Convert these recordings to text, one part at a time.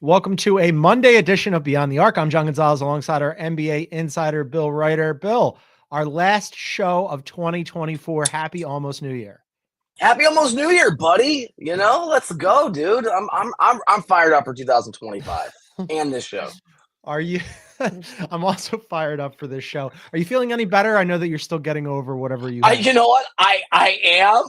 Welcome to a Monday edition of Beyond the Arc. I'm John Gonzalez alongside our NBA insider, Bill Ryder. Bill, our last show of 2024. Happy almost New Year. Happy almost New Year, buddy. Let's go, dude. I'm fired up for 2025 and this show. Are you? I'm also fired up for this show. Are you feeling any better? I know that you're still getting over whatever you had. You know what? I am.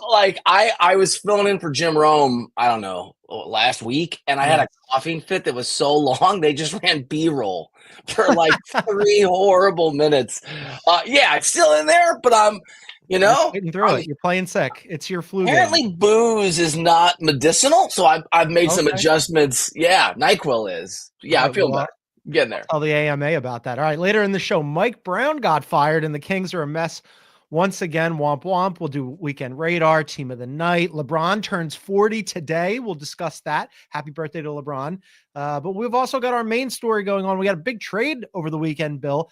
I was filling in for Jim Rome, I don't know, last week, and I had a coughing fit that was so long, they just ran B-roll for like 3 horrible minutes. I'm still in there, but I'm getting through it. You're playing sick. It's your flu. Apparently booze is not medicinal, so I've made some adjustments. Yeah, NyQuil is. Yeah, I feel better. Getting there. Tell the AMA about that. All right, later in the show, Mike Brown got fired and the Kings are a mess once again. Womp womp. We'll do Weekend Radar, Team of the Night. LeBron turns 40 today. We'll discuss that. Happy birthday to LeBron. But we've also got our main story going on. We got a big trade over the weekend, Bill.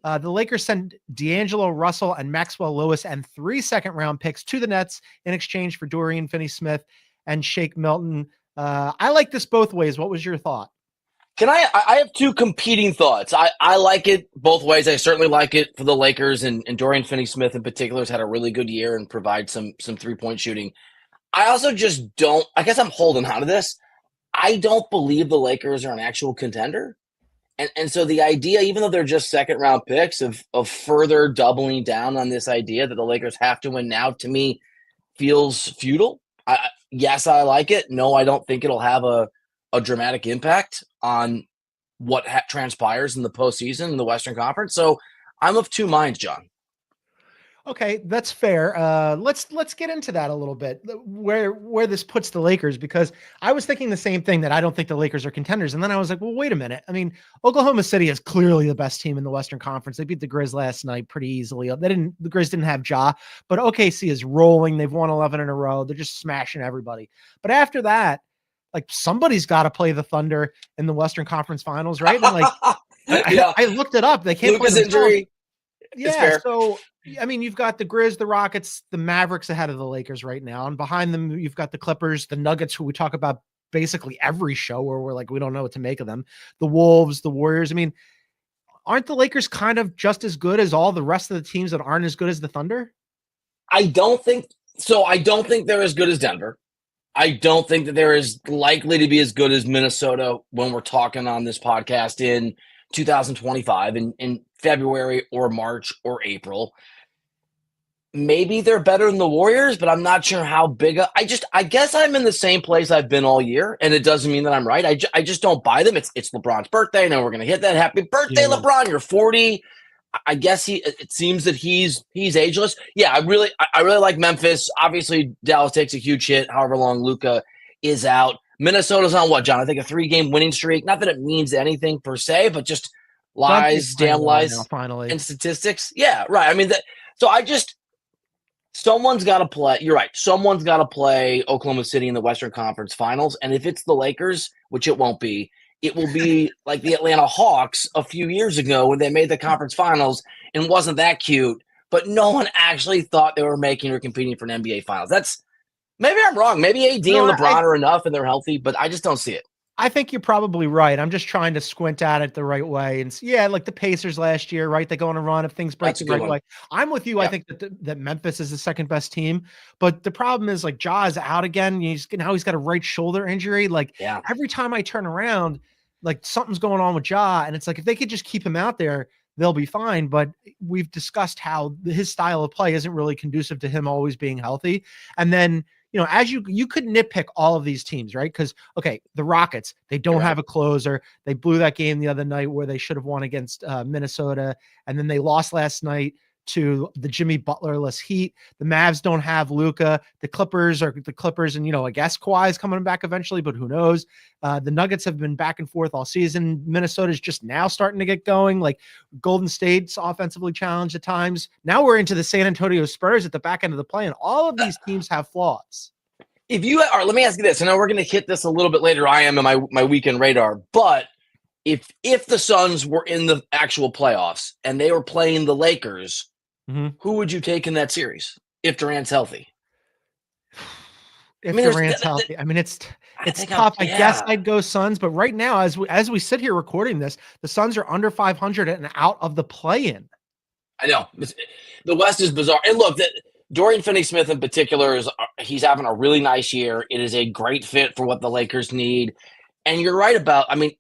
Yeah. The Lakers sent D'Angelo Russell and Maxwell Lewis and 3 second-round picks to the Nets in exchange for Dorian Finney-Smith and Shake Milton. I like this both ways. What was your thought? I have 2 competing thoughts. I like it both ways. I certainly like it for the Lakers, and Dorian Finney-Smith in particular has had a really good year and provides some 3-point shooting. I also just don't – I guess I'm holding on to this. I don't believe the Lakers are an actual contender. And so the idea, even though they're just second-round picks, of further doubling down on this idea that the Lakers have to win now, to me, feels futile. Yes, I like it. No, I don't think it'll have a dramatic impact on what transpires in the postseason in the Western Conference. So I'm of 2 minds, John. Okay, that's fair. Let's get into that a little bit, where this puts the Lakers, because I was thinking the same thing, that I don't think the Lakers are contenders. And then I was like, well, wait a minute. I mean, Oklahoma City is clearly the best team in the Western Conference. They beat the Grizz last night pretty easily. The Grizz didn't have Ja, but OKC is rolling. They've won 11 in a row. They're just smashing everybody. But after that, like, somebody's got to play the Thunder in the Western Conference Finals, right? And like, I looked it up. They can't play injury. Yeah, so I mean, you've got the Grizz, the Rockets, the Mavericks ahead of the Lakers right now, and behind them you've got the Clippers, the Nuggets, who we talk about basically every show, where we're like, we don't know what to make of them, the Wolves, the Warriors. I mean, aren't the Lakers kind of just as good as all the rest of the teams that aren't as good as the Thunder? I don't think so. I don't think they're as good as Denver. I don't think that they're as likely to be as good as Minnesota when we're talking on this podcast in 2025 in February or March or April. Maybe they're better than the Warriors, but I'm not sure how big. I guess I'm in the same place I've been all year, and it doesn't mean that I'm right. I just don't buy them. It's LeBron's birthday. Now we're going to hit that. Happy birthday, LeBron. You're 40. I guess it seems that he's ageless. Yeah, I really like Memphis. Obviously, Dallas takes a huge hit however long Luka is out. Minnesota's on what, John? I think a 3-game winning streak. Not that it means anything per se, but just lies, damn lies, now, finally, and statistics. Yeah, right. I mean, someone's got to play. You're right. Someone's got to play Oklahoma City in the Western Conference Finals, and if it's the Lakers, which it won't be, it will be like the Atlanta Hawks a few years ago when they made the conference finals and wasn't that cute, but no one actually thought they were making or competing for an NBA Finals. Maybe I'm wrong. Maybe AD and LeBron are enough and they're healthy, but I just don't see it. I think you're probably right. I'm just trying to squint at it the right way. And yeah, like the Pacers last year, right? They go on a run if things break the right way. I'm with you. Yeah. I think that Memphis is the second best team, but the problem is, like, Ja is out again. He's got a right shoulder injury. Like, every time I turn around, like, something's going on with Ja, and it's like, if they could just keep him out there, they'll be fine. But we've discussed how his style of play isn't really conducive to him always being healthy. And then, as you could nitpick all of these teams, right? Because, okay, the Rockets, they don't have a closer. They blew that game the other night where they should have won against Minnesota. And then they lost last night to the Jimmy Butler-less Heat. The Mavs don't have Luka. The Clippers are the Clippers, and I guess Kawhi is coming back eventually, but who knows? The Nuggets have been back and forth all season. Minnesota's just now starting to get going. Like, Golden State's offensively challenged at times. Now we're into the San Antonio Spurs at the back end of the play, and all of these teams have flaws. Let me ask you this. I know we're going to hit this a little bit later. I am in my weekend radar, but if the Suns were in the actual playoffs and they were playing the Lakers, who would you take in that series if Durant's healthy? if Durant's healthy. I mean, it's tough. I guess I'd go Suns, but right now, as we sit here recording this, the Suns are under 500 and out of the play-in. I know. The West is bizarre. And look, Dorian Finney-Smith in particular he's having a really nice year. It is a great fit for what the Lakers need. And you're right about, I mean,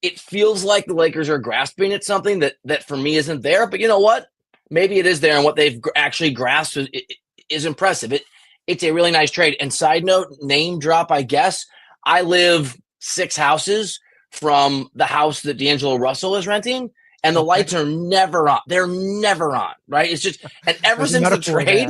it feels like the Lakers are grasping at something that for me isn't there, but you know what? Maybe it is there, and what they've actually grasped is impressive. It's a really nice trade. And side note, name drop, I guess, I live 6 houses from the house that D'Angelo Russell is renting, and the lights are never on. They're never on, right? It's just, and ever since the trade,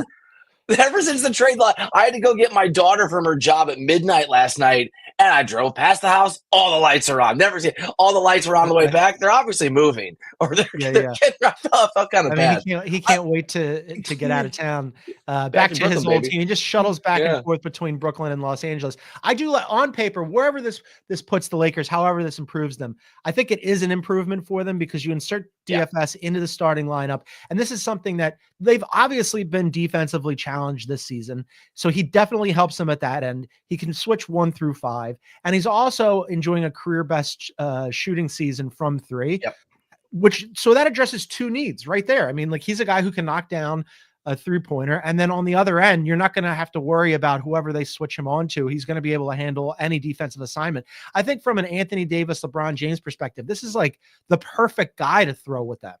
I had to go get my daughter from her job at midnight last night, and I drove past the house. All the lights are on. Never seen all the lights were on the way back. They're obviously moving, or they're getting wrapped up. Felt kind of bad. He can't wait to get out of town, back to his old team. He just shuttles back and forth between Brooklyn and Los Angeles. I do like, on paper, wherever this puts the Lakers, however this improves them, I think it is an improvement for them because you insert DFS into the starting lineup, and this is something that they've obviously been defensively challenged this season. So he definitely helps them at that end. He can switch 1 through 5. And he's also enjoying a career best shooting season from 3, so that addresses 2 needs right there. I mean, like, he's a guy who can knock down a 3-pointer. And then on the other end, you're not going to have to worry about whoever they switch him on to. He's going to be able to handle any defensive assignment. I think from an Anthony Davis, LeBron James perspective, this is like the perfect guy to throw with them.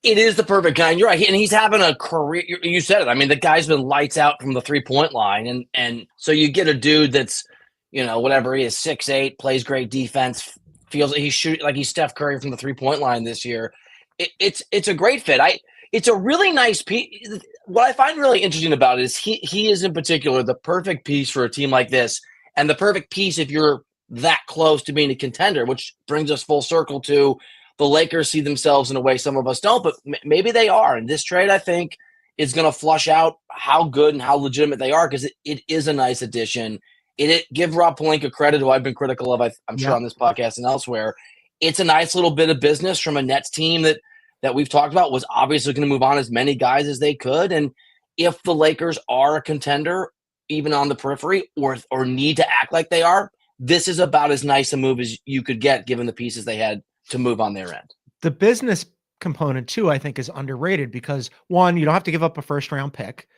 It is the perfect guy. And you're right. And he's having a career. You said it. I mean, the guy's been lights out from the 3-point line. And so you get a dude that's, whatever he is, 6'8", plays great defense, feels like he's shooting like he's Steph Curry from the 3-point line this year. It's a great fit. It's a really nice piece. What I find really interesting about it is he is in particular the perfect piece for a team like this, and the perfect piece if you're that close to being a contender, which brings us full circle to the Lakers see themselves in a way some of us don't, but maybe they are. And this trade, I think, is going to flush out how good and how legitimate they are, because it is a nice addition. Give Rob Pelinka credit, who I've been critical of, I'm sure, on this podcast and elsewhere. It's a nice little bit of business from a Nets team that we've talked about was obviously going to move on as many guys as they could. And if the Lakers are a contender, even on the periphery, or need to act like they are, this is about as nice a move as you could get given the pieces they had to move on their end. The business component, too, I think is underrated because, one, you don't have to give up a first-round pick.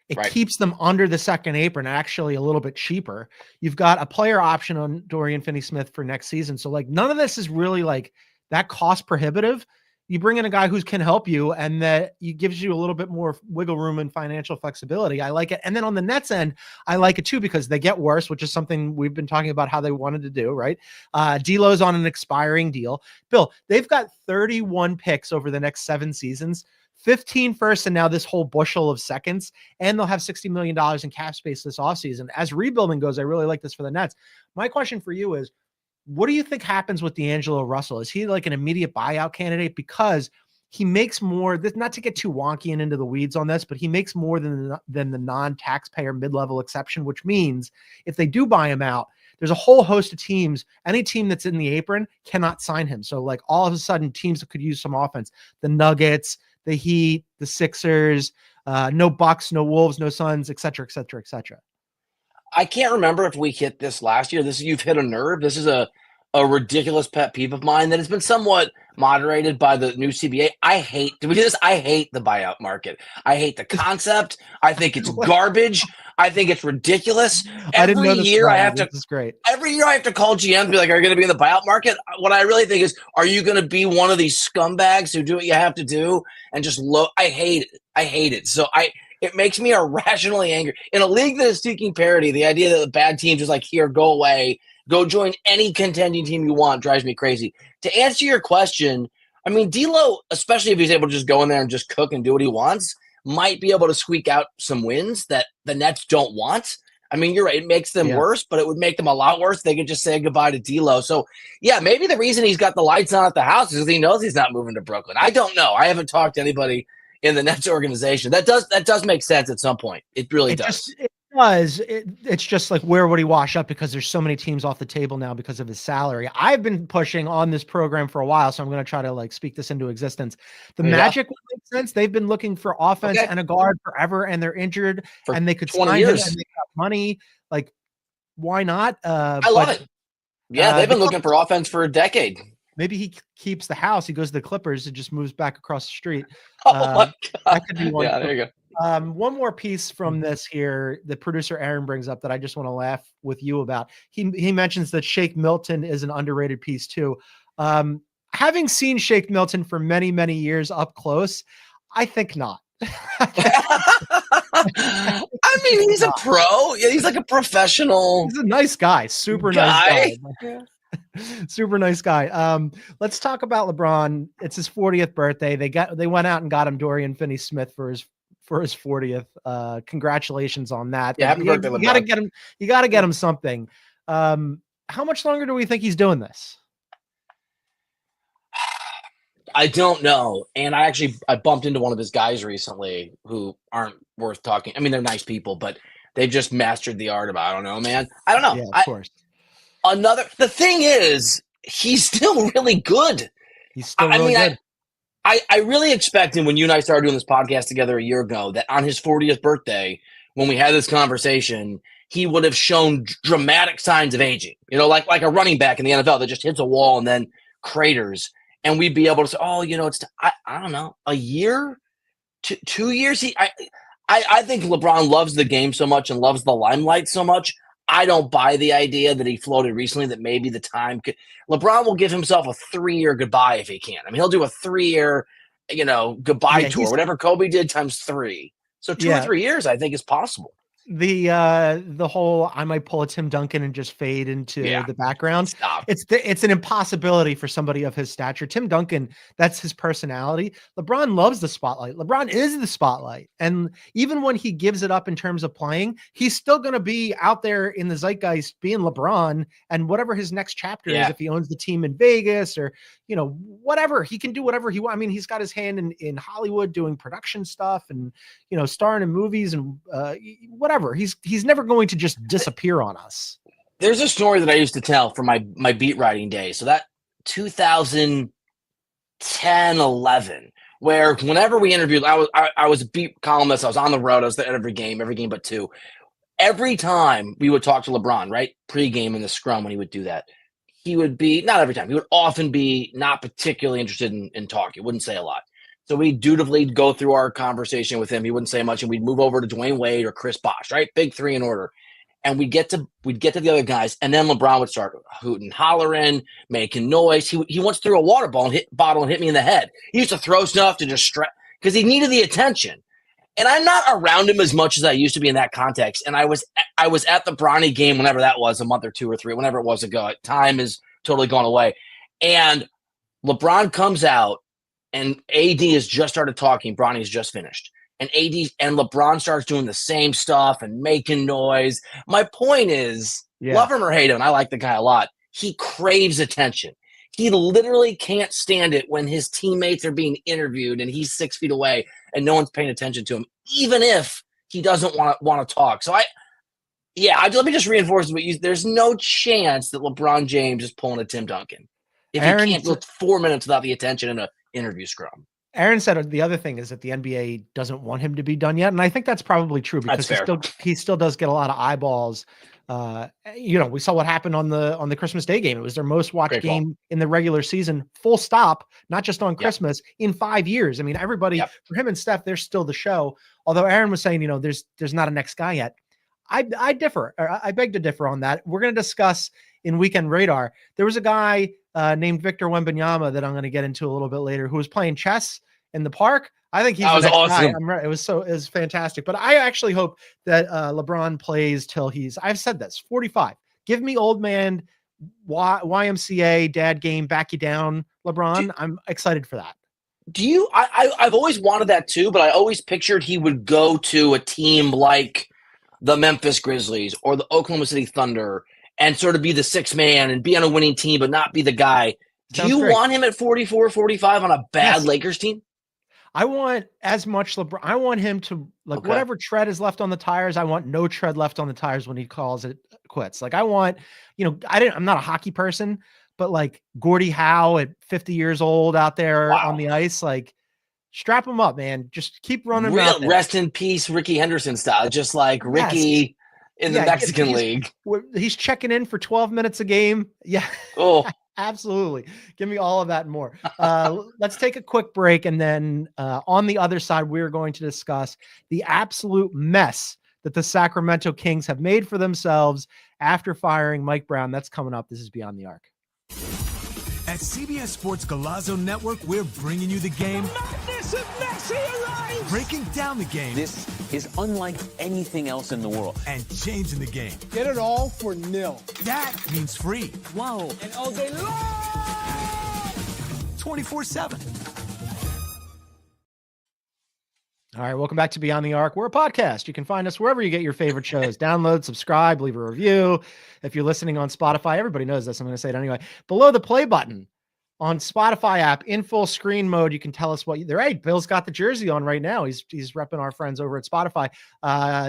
It keeps them under the second apron, actually a little bit cheaper. You've got a player option on Dorian Finney-Smith for next season. So, like, none of this is really, like, that cost prohibitive. You bring in a guy who can help you, and that gives you a little bit more wiggle room and financial flexibility. I like it. And then on the Nets end, I like it too, because they get worse, which is something we've been talking about how they wanted to do, right? D'Lo's on an expiring deal. Bill, they've got 31 picks over the next 7 seasons, 15 firsts, and now this whole bushel of seconds, and they'll have $60 million in cap space this offseason. As rebuilding goes, I really like this for the Nets. My question for you is, what do you think happens with D'Angelo Russell? Is he like an immediate buyout candidate? Because he makes more, not to get too wonky and into the weeds on this, but he makes more than the non-taxpayer mid-level exception, which means if they do buy him out, there's a whole host of teams. Any team that's in the apron cannot sign him. So, like, all of a sudden, teams that could use some offense, the Nuggets, the Heat, the Sixers, no Bucks, no Wolves, no Suns, et cetera, et cetera, et cetera. I can't remember if we hit this last year. You've hit a nerve. This is a ridiculous pet peeve of mine that has been somewhat moderated by the new CBA. I hate the buyout market. I hate the concept. I think it's garbage. I think it's ridiculous. Every year I have to call GM and be like, are you going to be in the buyout market? What I really think is, are you going to be one of these scumbags who do what you have to do and just I hate it. I hate it. So it makes me irrationally angry. In a league that is seeking parity, the idea that the bad teams is like, here, go away, go join any contending team you want, drives me crazy. To answer your question, I mean, D'Lo, especially if he's able to just go in there and just cook and do what he wants, might be able to squeak out some wins that the Nets don't want. I mean, you're right. It makes them worse, but it would make them a lot worse. They could just say goodbye to D'Lo. So, yeah, maybe the reason he's got the lights on at the house is because he knows he's not moving to Brooklyn. I don't know. I haven't talked to anybody in the Nets organization. That does make sense at some point. It really does. It does. It's just like, where would he wash up? Because there's so many teams off the table now because of his salary. I've been pushing on this program for a while, so I'm going to try to like speak this into existence. The Magic would make sense. They've been looking for offense and a guard forever, and they're injured, and they could 20 sign years. him and they got money. Like, why not? I love it. Yeah, they've been looking for offense for a decade. Maybe he keeps the house. He goes to the Clippers and just moves back across the street. Oh my God. That could be one. Yeah, there you go. One more piece from this here, the producer Aaron brings up that I just want to laugh with you about. He mentions that Shake Milton is an underrated piece too. Having seen Shake Milton for many, many years up close, I think not. I mean, he's a pro. He's like a professional. He's a nice guy. Super nice guy. Super nice guy. Let's talk about LeBron. It's his 40th birthday. They went out and got him Dorian Finney-Smith for his 40th. Congratulations on that. Yeah, happy birthday, LeBron. You gotta get him something. How much longer do we think he's doing this? I don't know. And I bumped into one of his guys recently who aren't worth talking. I mean, they're nice people, but they've just mastered the art of, I don't know, man. I don't know. Yeah, of course. The thing is, he's still really good. He's still really good. I really expected when you and I started doing this podcast together a year ago that on his 40th birthday, when we had this conversation, he would have shown dramatic signs of aging. You know, like a running back in the NFL that just hits a wall and then craters. And we'd be able to say, oh, you know, I don't know, a year, 2 years. I think LeBron loves the game so much and loves the limelight so much. I don't buy the idea that he floated recently that maybe the time could. LeBron will give himself a 3-year goodbye if he can. I mean, he'll do a 3-year, goodbye tour, whatever Kobe did times 3. So 2 or 3 years, I think, is possible. The whole I might pull a Tim Duncan and just fade into the background. Stop. It's an impossibility for somebody of his stature. Tim Duncan, that's his personality. LeBron loves the spotlight. LeBron is the spotlight. And even when he gives it up in terms of playing, he's still going to be out there in the zeitgeist being LeBron, and whatever his next chapter is, if he owns the team in Vegas or, whatever, he can do whatever he wants. I mean, he's got his hand in Hollywood doing production stuff and, starring in movies and whatever. He's never going to just disappear on us. There's a story that I used to tell from my beat writing days. So that 2010, 11, where whenever we interviewed, I was a beat columnist. I was on the road. I was there every game but 2. Every time we would talk to LeBron, right? Pre-game in the scrum when he would do that, he would be, not every time, he would often be not particularly interested in talking. Wouldn't say a lot. So we'd dutifully go through our conversation with him. He wouldn't say much, and we'd move over to Dwayne Wade or Chris Bosh, right? Big 3 in order. And we'd get to the other guys, and then LeBron would start hooting, hollering, making noise. He once threw a water bottle and hit me in the head. He used to throw stuff to distract because he needed the attention. And I'm not around him as much as I used to be in that context. And I was at the Bronny game, whenever that was, a month or 2 or 3, whenever it was ago. Time is totally gone away. And LeBron comes out, and AD has just started talking. Bronny's just finished. And AD and LeBron starts doing the same stuff and making noise. My point is, love him or hate him, I like the guy a lot, he craves attention. He literally can't stand it when his teammates are being interviewed and he's 6 feet away and no one's paying attention to him, even if he doesn't want to talk. So let me just reinforce what there's no chance that LeBron James is pulling a Tim Duncan if he can't go 4 minutes without the attention in an interview scrum. Aaron said the other thing is that the NBA doesn't want him to be done yet. And I think that's probably true because he still does get a lot of eyeballs. We saw what happened on the Christmas Day game. It was their most watched game in the regular season, full stop, not just on Christmas, in 5 years. I mean, everybody, for him and Steph, they're still the show. Although Aaron was saying, there's not a next guy yet. I differ. I beg to differ on that. We're going to discuss in Weekend Radar. There was a guy named Victor Wembanyama that I'm going to get into a little bit later, who was playing chess in the park. I think he's awesome. It was fantastic. But I actually hope that LeBron plays till I've said this, 45. Give me old man YMCA dad game, back you down, LeBron. I'm excited for that. I've always wanted that too, but I always pictured he would go to a team like the Memphis Grizzlies or the Oklahoma City Thunder and sort of be the 6th man and be on a winning team, but not be the guy. Do you want him at 44, 45 on a bad Lakers team? I want as much LeBron. I want him to whatever tread is left on the tires. I want no tread left on the tires when he calls it quits. Like I want, I'm not a hockey person, but like Gordie Howe at 50 years old out there on the ice, like strap him up, man. Just keep running him out there. Rest in peace, Ricky Henderson style, just like Ricky in the Mexican League. He's checking in for 12 minutes a game. Yeah. Oh, absolutely. Give me all of that and more. Let's take a quick break. And then on the other side, we're going to discuss the absolute mess that the Sacramento Kings have made for themselves after firing Mike Brown. That's coming up. This is Beyond the Arc. At CBS Sports Golazo Network, we're bringing you the game. The madness of Messi arrives! Breaking down the game. This is unlike anything else in the world. And changing the game. Get it all for nil. That means free. Whoa. And all day long! 24/7. All right, welcome back to Beyond the Arc. We're a podcast. You can find us wherever you get your favorite shows. Download, subscribe, leave a review. If you're listening on Spotify, everybody knows this. I'm going to say it anyway. Below the play button on Spotify app in full screen mode, you can tell us what they're. Hey, Bill's got the jersey on right now. He's repping our friends over at Spotify.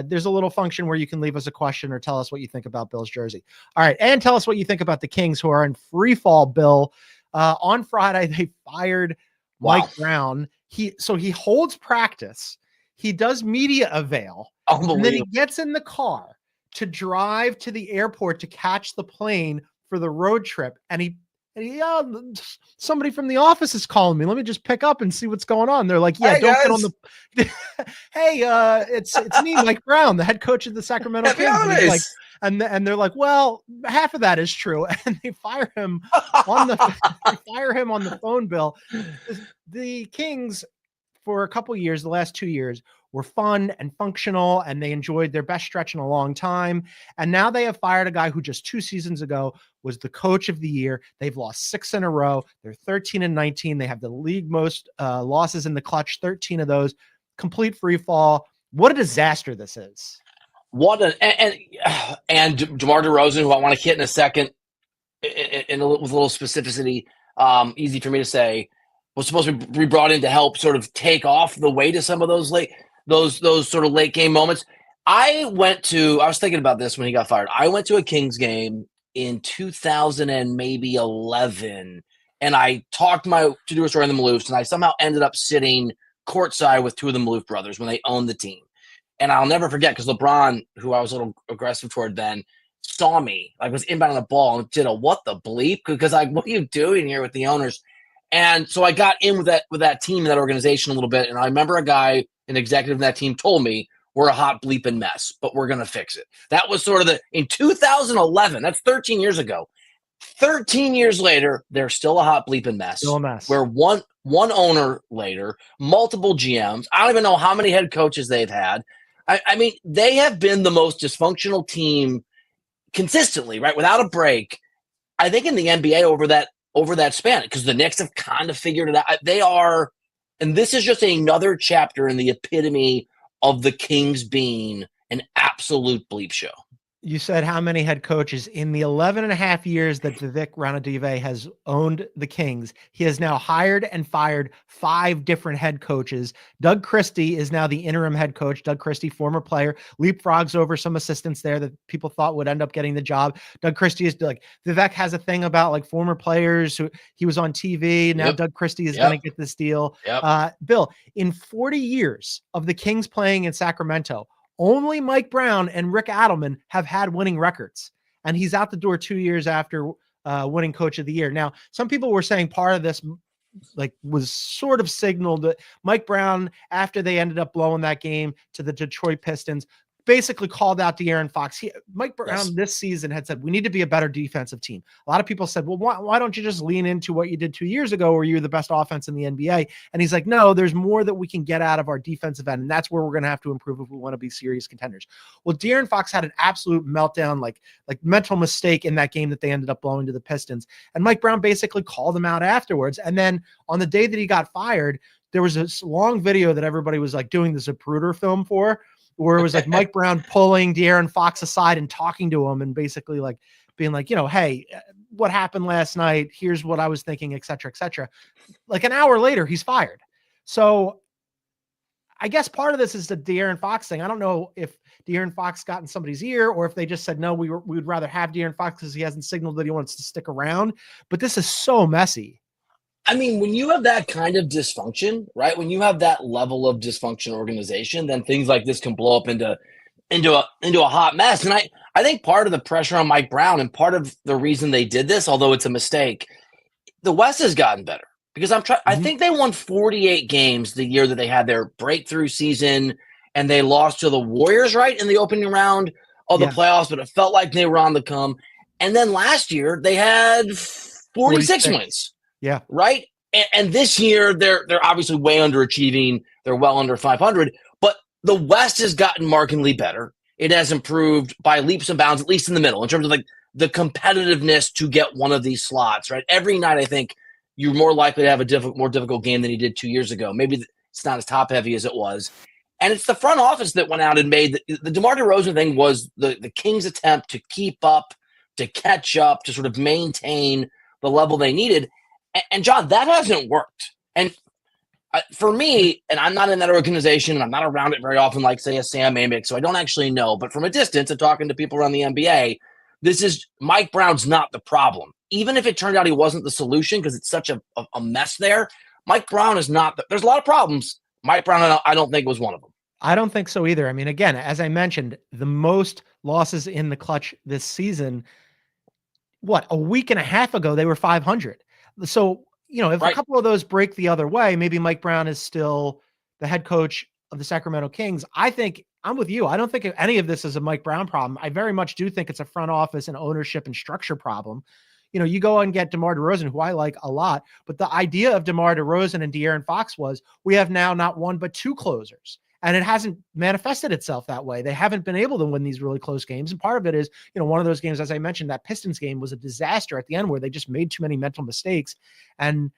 There's a little function where you can leave us a question or tell us what you think about Bill's jersey. All right, and tell us what you think about the Kings, who are in free fall. Bill, on Friday they fired Mike Brown. He holds practice. He does media avail. And then he gets in the car to drive to the airport to catch the plane for the road trip. And somebody from the office is calling me. Let me just pick up and see what's going on. They're like, yeah, hey, don't guys. Get on the. Hey, it's me, Mike Brown, the head coach of the Sacramento Kings. And they're like, well, half of that is true, and they fire him on the phone. Bill, the Kings for a couple years, the last 2 years, were fun and functional, and they enjoyed their best stretch in a long time. And now they have fired a guy who just 2 seasons ago was the coach of the year. They've lost 6 in a row. They're 13-19. They have the league most losses in the clutch, 13 of those. Complete free fall. What a disaster this is. And DeMar DeRozan, who I want to hit in a second, with a little specificity, easy for me to say, was supposed to be brought in to help sort of take off the weight of some of those sort of late game moments. I was thinking about this when he got fired. I went to a Kings game in 2011, and I talked to do a story on the Maloofs, and I somehow ended up sitting courtside with 2 of the Maloof brothers when they owned the team. And I'll never forget, because LeBron, who I was a little aggressive toward then, saw me, was inbound on the ball and did a what the bleep? Because what are you doing here with the owners? And so I got in with that team and that organization a little bit. And I remember a guy, an executive in that team, told me, we're a hot bleeping mess, but we're going to fix it. That was sort of in 2011, that's 13 years ago. 13 years later, they're still a hot bleeping mess. Still a mess. We're one owner later, multiple GMs. I don't even know how many head coaches they've had. I mean, they have been the most dysfunctional team consistently, right? Without a break, I think in the NBA over that span, because the Knicks have kind of figured it out. They are, and this is just another chapter in the epitome of the Kings being an absolute bleep show. You said how many head coaches in the 11 and a half years that Vivek Ranadive has owned the Kings. He has now hired and fired 5 different head coaches. Doug Christie is now the interim head coach. Doug Christie, former player, leapfrogs over some assistants there that people thought would end up getting the job. Doug Christie is Vivek has a thing about former players who he was on TV. Now Doug Christie is going to get this deal. Bill, in 40 years of the Kings playing in Sacramento, only Mike Brown and Rick Adelman have had winning records, and he's out the door 2 years after winning Coach of the Year. Now, some people were saying part of this was sort of signaled that Mike Brown, after they ended up blowing that game to the Detroit Pistons, basically called out De'Aaron Fox. Mike Brown this season had said, we need to be a better defensive team. A lot of people said, well, why don't you just lean into what you did 2 years ago where you're the best offense in the NBA? And he's like, no, there's more that we can get out of our defensive end. And that's where we're going to have to improve if we want to be serious contenders. Well, De'Aaron Fox had an absolute meltdown, like mental mistake in that game that they ended up blowing to the Pistons. And Mike Brown basically called him out afterwards. And then on the day that he got fired, there was this long video that everybody was doing the Zapruder film for, where it was Mike Brown pulling De'Aaron Fox aside and talking to him and basically being hey, what happened last night? Here's what I was thinking, et cetera, et cetera. An hour later, he's fired. So I guess part of this is the De'Aaron Fox thing. I don't know if De'Aaron Fox got in somebody's ear or if they just said, no, we would rather have De'Aaron Fox because he hasn't signaled that he wants to stick around. But this is so messy. I mean, when you have that kind of dysfunction, right? When you have that level of dysfunction organization, then things like this can blow up into a hot mess. And I think part of the pressure on Mike Brown and part of the reason they did this, although it's a mistake, the West has gotten better because I think they won 48 games the year that they had their breakthrough season and they lost to the Warriors, right, in the opening round of the playoffs, but it felt like they were on the come. And then last year they had 46 wins. Yeah. Right. And this year they're obviously way underachieving. They're well under 500, but the West has gotten markedly better. It has improved by leaps and bounds, at least in the middle, in terms of like the competitiveness to get one of these slots, right? Every night, I think you're more likely to have a more difficult game than you did 2 years ago. Maybe it's not as top heavy as it was. And it's the front office that went out and made the DeMar DeRozan thing was the Kings' attempt to keep up, to catch up, to sort of maintain the level they needed. And John, that hasn't worked. And for me, and I'm not in that organization, and I'm not around it very often, like say a Sam Amick, so I don't actually know. But from a distance and talking to people around the NBA, this is Mike Brown's not the problem. Even if it turned out he wasn't the solution because it's such a mess there, Mike Brown is not. There's a lot of problems. Mike Brown, I don't think was one of them. I don't think so either. I mean, again, as I mentioned, the most losses in the clutch this season. What, a week and a half ago, they were 500. So, if a couple of those break the other way, maybe Mike Brown is still the head coach of the Sacramento Kings. I think I'm with you. I don't think any of this is a Mike Brown problem. I very much do think it's a front office and ownership and structure problem. You go and get DeMar DeRozan, who I like a lot, but the idea of DeMar DeRozan and De'Aaron Fox was we have now not one but two closers. And it hasn't manifested itself that way. They haven't been able to win these really close games. And part of it is, one of those games, as I mentioned, that Pistons game was a disaster at the end where they just made too many mental mistakes. And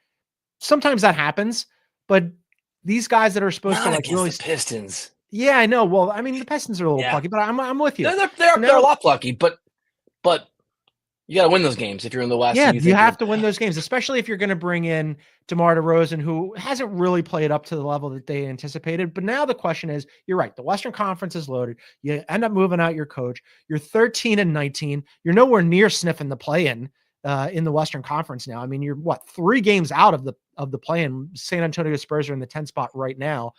sometimes that happens, but these guys that are supposed to really the Pistons. Yeah, I know. Well, I mean, the Pistons are a little plucky, but I'm with you. They're a lot plucky, but you got to win those games if you're in the West. Yeah, you have to win those games, especially if you're going to bring in DeMar DeRozan, who hasn't really played up to the level that they anticipated. But now the question is, you're right. The Western Conference is loaded. You end up moving out your coach. You're 13-19. You're nowhere near sniffing the play-in in the Western Conference now. I mean, you're 3 games out of the play-in. San Antonio Spurs are in the 10 spot right now.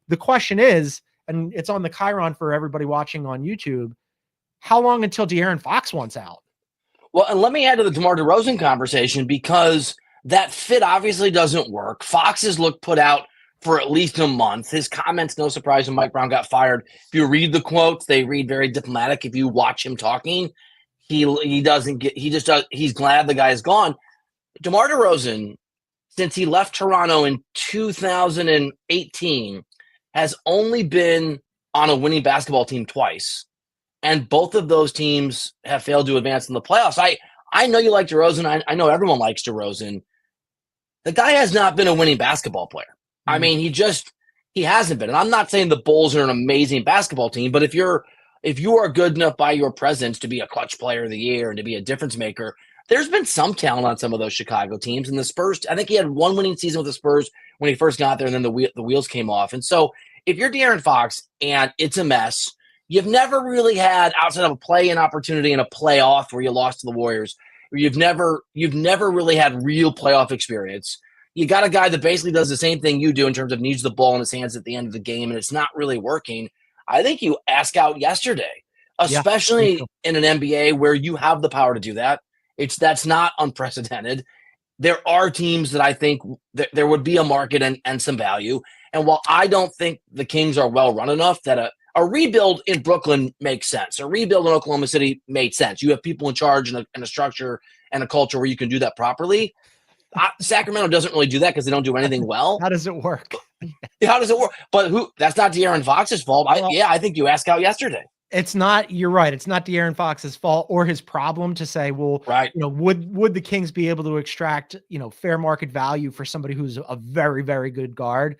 The question is, and it's on the Chiron for everybody watching on YouTube, how long until De'Aaron Fox wants out? Well, and let me add to the DeMar DeRozan conversation because that fit obviously doesn't work. Fox's look put out for at least a month. His comments, no surprise when Mike Brown got fired. If you read the quotes, they read very diplomatic. If you watch him talking, he's glad the guy is gone. DeMar DeRozan, since he left Toronto in 2018, has only been on a winning basketball team twice. And both of those teams have failed to advance in the playoffs. I know you like DeRozan. I know everyone likes DeRozan. The guy has not been a winning basketball player. Mm-hmm. I mean, he hasn't been. And I'm not saying the Bulls are an amazing basketball team, but if you are good enough by your presence to be a clutch player of the year and to be a difference maker, there's been some talent on some of those Chicago teams. And the Spurs, I think he had one winning season with the Spurs when he first got there, and then the wheels came off. And so if you're De'Aaron Fox and it's a mess, you've never really had, outside of a play-in opportunity in a playoff where you lost to the Warriors, you've never really had real playoff experience. You got a guy that basically does the same thing you do in terms of needs the ball in his hands at the end of the game, and it's not really working. I think you ask out yesterday, especially in an NBA where you have the power to do that. That's not unprecedented. There are teams that I think there would be a market and some value. And while I don't think the Kings are well run enough that a rebuild in Brooklyn makes sense. A rebuild in Oklahoma City made sense. You have people in charge and a structure and a culture where you can do that properly. Sacramento doesn't really do that because they don't do anything well. How does it work? How does it work? But that's not De'Aaron Fox's fault. I think you asked out yesterday. It's not, you're right. It's not De'Aaron Fox's fault or his problem to say, well, would the Kings be able to extract, fair market value for somebody who's a very, very good guard?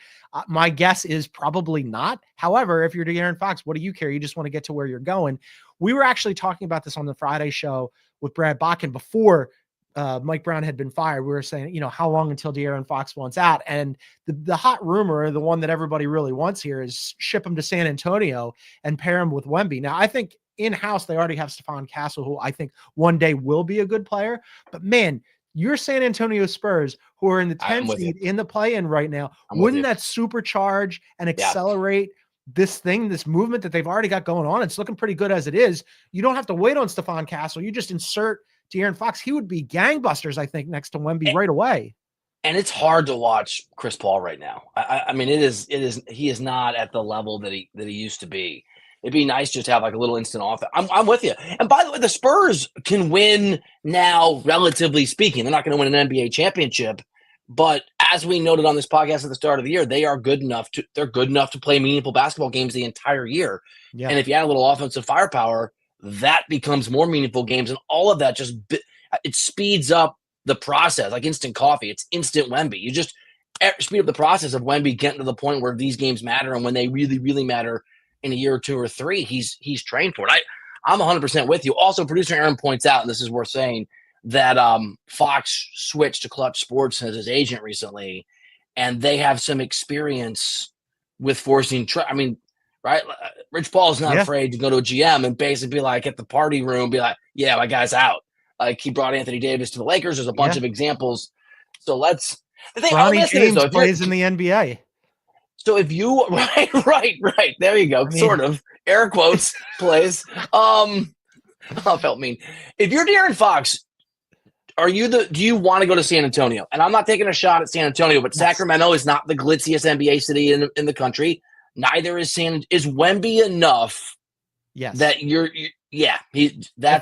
My guess is probably not. However, if you're De'Aaron Fox, what do you care? You just want to get to where you're going. We were actually talking about this on the Friday show with Brad Bakken before Mike Brown had been fired, we were saying, how long until De'Aaron Fox wants out? And the hot rumor, the one that everybody really wants here, is ship him to San Antonio and pair him with Wemby. Now, I think in-house they already have Stephon Castle, who I think one day will be a good player. But man, your San Antonio Spurs, who are in the 10th seed in the play-in right now, wouldn't that supercharge and accelerate this movement that they've already got going on? It's looking pretty good as it is. You don't have to wait on Stephon Castle. You just insert De'Aaron Fox. He would be gangbusters, I think, next to Wemby right away. And it's hard to watch Chris Paul right now. I mean, he is not at the level that he used to be. It'd be nice just to have like a little instant offense. I'm with you. And by the way, the Spurs can win now, relatively speaking. They're not going to win an NBA championship, but as we noted on this podcast at the start of the year, they're good enough to play meaningful basketball games the entire year. Yeah. And if you add a little offensive firepower, that becomes more meaningful games, and all of that it speeds up the process like instant coffee. It's instant Wemby. You just speed up the process of Wemby getting to the point where these games matter, and when they really, really matter in a year or two or three, he's trained for it. I'm 100% with you. Also, producer Aaron points out, and this is worth saying, that Fox switched to Clutch Sports as his agent recently, and they have some experience with forcing right? Rich Paul's not afraid to go to a GM and basically be like at the party room, be like, yeah, my guy's out. Like he brought Anthony Davis to the Lakers. There's a bunch of examples. So Ronnie James plays in the NBA. So if you right. There you go. Sort of. Air quotes plays. I felt mean. If you're De'Aaron Fox, do you want to go to San Antonio? And I'm not taking a shot at San Antonio, but Sacramento is not the glitziest NBA city in the country. Neither is is Wemby enough? Yes. That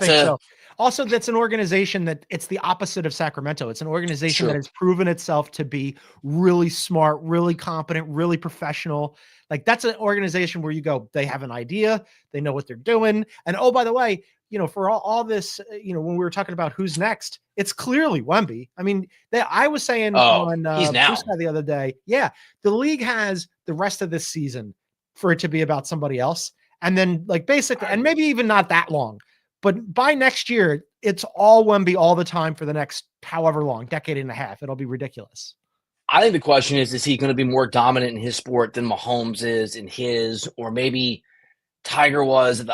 so. Also, that's an organization that it's the opposite of Sacramento. It's an organization that has proven itself to be really smart, really competent, really professional. Like that's an organization where you go, they have an idea, they know what they're doing. And oh, by the way, for all this, when we were talking about who's next, it's clearly Wemby. I mean, I was saying on he's now the other day, the league has the rest of this season for it to be about somebody else. And then basically, and maybe even not that long, but by next year, it's all Wemby all the time for the next however long, decade and a half. It'll be ridiculous. I think the question is he going to be more dominant in his sport than Mahomes is in his, or maybe Tiger was?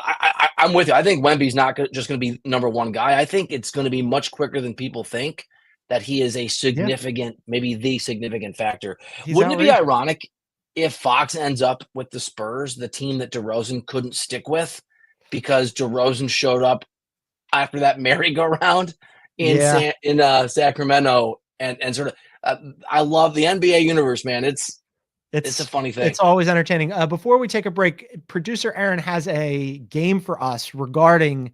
I'm with you. I think Wemby's not just going to be number one guy. I think it's going to be much quicker than people think that he is a significant, maybe the significant factor. Wouldn't it be ironic if Fox ends up with the Spurs, the team that DeRozan couldn't stick with, because DeRozan showed up after that merry-go-round in Sacramento and sort of I love the NBA universe, man. It's a funny thing. It's always entertaining. Before we take a break, producer Aaron has a game for us regarding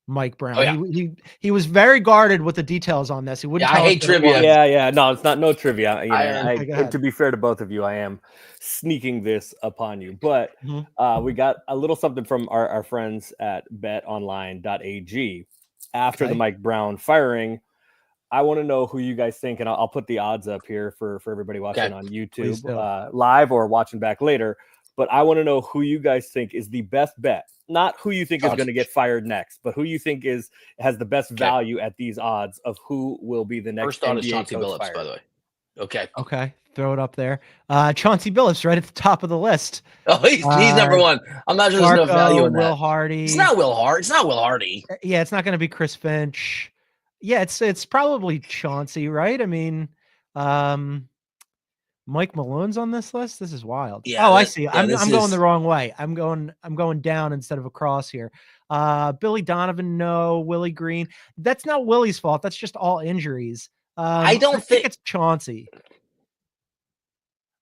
Mike Brown. Oh, yeah. He was very guarded with the details on this. He wouldn't. I hate trivia. Yeah. No, it's no trivia. To be fair to both of you, I am sneaking this upon you. But we got a little something from our friends at betonline.ag after the Mike Brown firing. I want to know who you guys think, and I'll put the odds up here for everybody watching on YouTube live or watching back later. But I want to know who you guys think is the best bet. Not who you think is going to get fired next, but who you think has the best value at these odds of who will be the next First thought NBA is Chauncey coach Billups, fired. by the way. Okay. Throw it up there. Chauncey Billups right at the top of the list. Oh, he's number one. I'm not sure there's enough value in that. Will Hardy. It's not Will Hardy. Yeah, it's not going to be Chris Finch. Yeah, it's probably Chauncey, right? I mean, Mike Malone's on this list. This is wild. Yeah, I see. I'm going the wrong way. I'm going down instead of across here. Billy Donovan, no. Willie Green. That's not Willie's fault. That's just all injuries. I don't think it's Chauncey.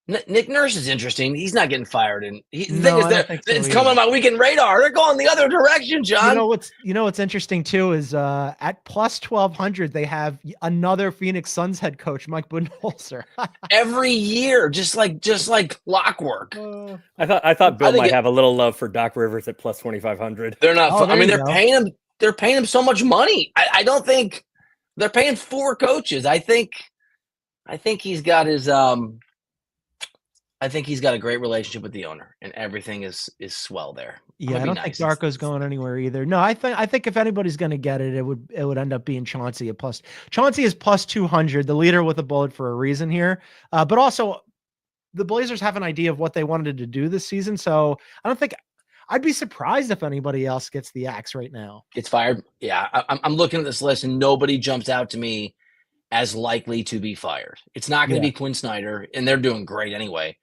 Nick Nurse is interesting. He's not getting fired, and it's coming on my weekend radar. They're going the other direction, John. You know what's interesting too is at plus 1200 they have another Phoenix Suns head coach, Mike Budenholzer. Every year, just like clockwork. I thought Bill might have a little love for Doc Rivers at plus 2500. They're not. They're paying him. They're paying him so much money. I don't think they're paying 4 coaches. I think he's got his I think he's got a great relationship with the owner, and everything is swell there. Yeah, I don't think Darko's going anywhere either. No, I think if anybody's going to get it, it would end up being Chauncey at plus. Chauncey is plus 200, the leader with a bullet for a reason here. But also, the Blazers have an idea of what they wanted to do this season, so I don't think I'd be surprised if anybody else gets the axe right now. Gets fired. Yeah, I'm looking at this list, and nobody jumps out to me as likely to be fired. It's not going to be Quinn Snyder, and they're doing great anyway.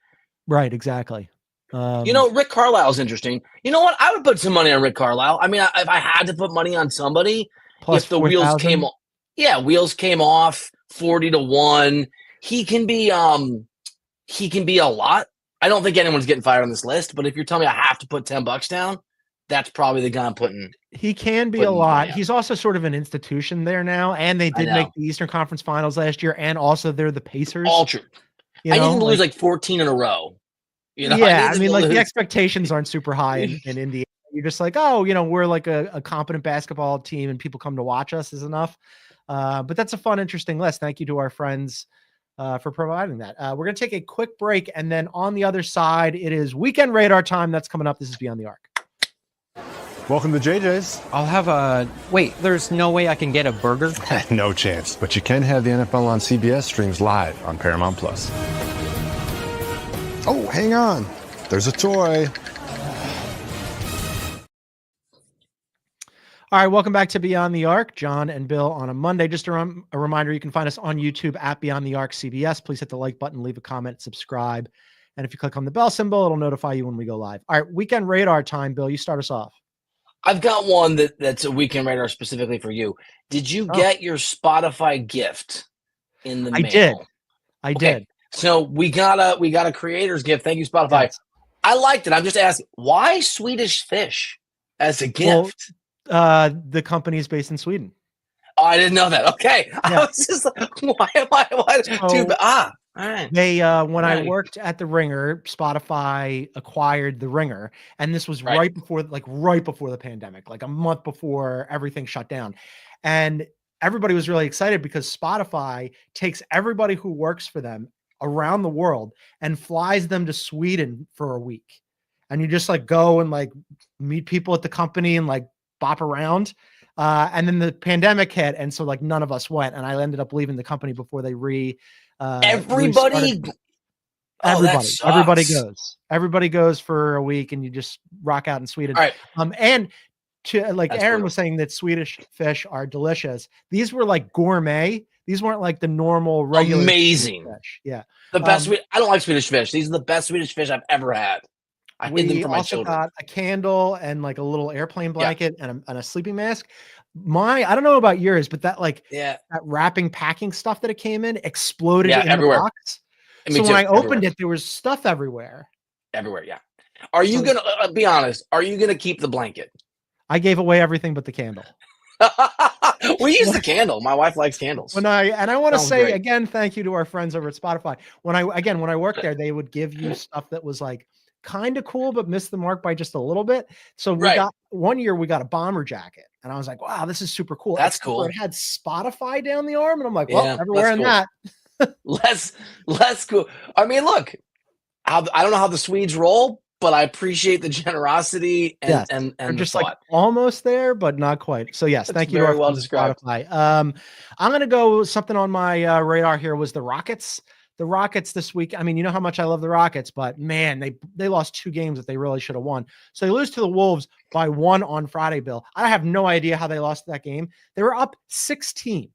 Right, exactly. Rick Carlisle's interesting. You know what? I would put some money on Rick Carlisle. I mean, if I had to put money on somebody, plus if the 4, wheels came off, wheels came off 40-1. He can be a lot. I don't think anyone's getting fired on this list, but if you're telling me I have to put $10 down, that's probably the guy I'm putting. He can be a lot. He's also sort of an institution there now, and they did make the Eastern Conference Finals last year, and also they're the Pacers. All true. I need him to lose like 14 in a row. Yeah, I mean, like the expectations aren't super high in Indiana. You're just like, oh, we're like a competent basketball team, and people come to watch us is enough. But that's a fun, interesting list. Thank you to our friends for providing that. We're going to take a quick break, and then on the other side, it is Weekend Radar time. That's coming up. This is Beyond the Arc. Welcome to JJ's. I'll have a... Wait, there's no way I can get a burger? No chance. But you can have the NFL on CBS streams live on Paramount+. Oh, hang on. There's a toy. All right, welcome back to Beyond the Arc. John and Bill on a Monday. Just a reminder, you can find us on YouTube at Beyond the Arc CBS. Please hit the like button, leave a comment, subscribe. And if you click on the bell symbol, it'll notify you when we go live. All right, Weekend Radar time. Bill, you start us off. I've got one that's a Weekend Radar specifically for you. Did you get your Spotify gift in the mail? I did. So we got a creator's gift. Thank you, Spotify. Yes. I liked it. I'm just asking, why Swedish fish as a gift? Well, the company is based in Sweden. Oh, I didn't know that. Okay. Yeah. I was just like, why am I all right. They when I worked at the Ringer, Spotify acquired the Ringer, and this was right before the pandemic, like a month before everything shut down. And everybody was really excited because Spotify takes everybody who works for them around the world and flies them to Sweden for a week. And you just like go and like meet people at the company and like bop around. And then the pandemic hit, and so like none of us went, and I ended up leaving the company before they everybody goes for a week, and you just rock out in Sweden. All right. And to like that's Aaron brutal. Was saying that Swedish fish are delicious. These were like gourmet. These weren't like the normal regular amazing fish. Yeah. The best I don't like Swedish fish. These are the best Swedish fish I've ever had. I hid them for my children. Got a candle and like a little airplane blanket and a sleeping mask. I don't know about yours, but that that wrapping packing stuff that it came in exploded in everywhere. The box. So when I opened it, there was stuff everywhere. Everywhere, yeah. Are you gonna be honest? Are you gonna keep the blanket? I gave away everything but the candle. We use the candle. My wife likes candles. I want to say again, thank you to our friends over at Spotify. When I worked there, they would give you stuff that was like kind of cool, but missed the mark by just a little bit. So we got one year we got a bomber jacket, and I was like, wow, this is super cool. That's cool. It had Spotify down the arm, and I'm like, well, never wearing that. less cool. I mean, look, I don't know how the Swedes roll, but I appreciate the generosity and just the thought. Like almost there, but not quite. So yes, thank you. Very well described. Spotify. I'm gonna go something on my radar here was the Rockets. The Rockets this week. I mean, you know how much I love the Rockets, but man, they lost 2 games that they really should have won. So they lose to the Wolves by 1 on Friday, Bill. I have no idea how they lost that game. They were up 16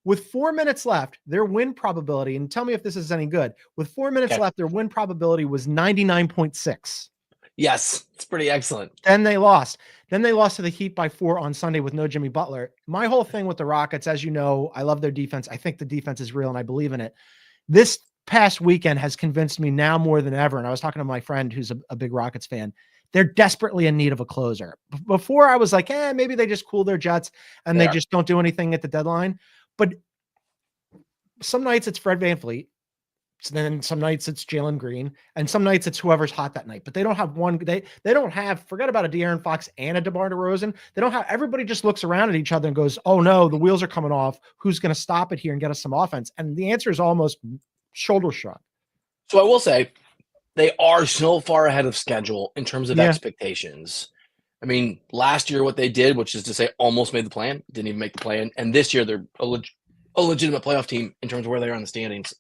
with 4 minutes left. Their win probability, and tell me if this is any good. With 4 minutes left, their win probability was 99.6. Yes, it's pretty excellent. Then they lost. Then they lost to the Heat by 4 on Sunday with no Jimmy Butler. My whole thing with the Rockets, as you know, I love their defense. I think the defense is real, and I believe in it. This past weekend has convinced me now more than ever. And I was talking to my friend who's a big Rockets fan. They're desperately in need of a closer. Before I was like, maybe they just cool their jets and they just don't do anything at the deadline. But some nights it's Fred VanVleet. So then some nights it's Jalen Green, and some nights it's whoever's hot that night. But they don't have one. They don't have. Forget about a De'Aaron Fox and a DeMar DeRozan. They don't have. Everybody just looks around at each other and goes, "Oh no, the wheels are coming off. Who's going to stop it here and get us some offense?" And the answer is almost shoulder shrug. So I will say, they are so far ahead of schedule in terms of expectations. I mean, last year what they did, which is to say almost made the plan, didn't even make the plan. And this year they're a legitimate playoff team in terms of where they are in the standings.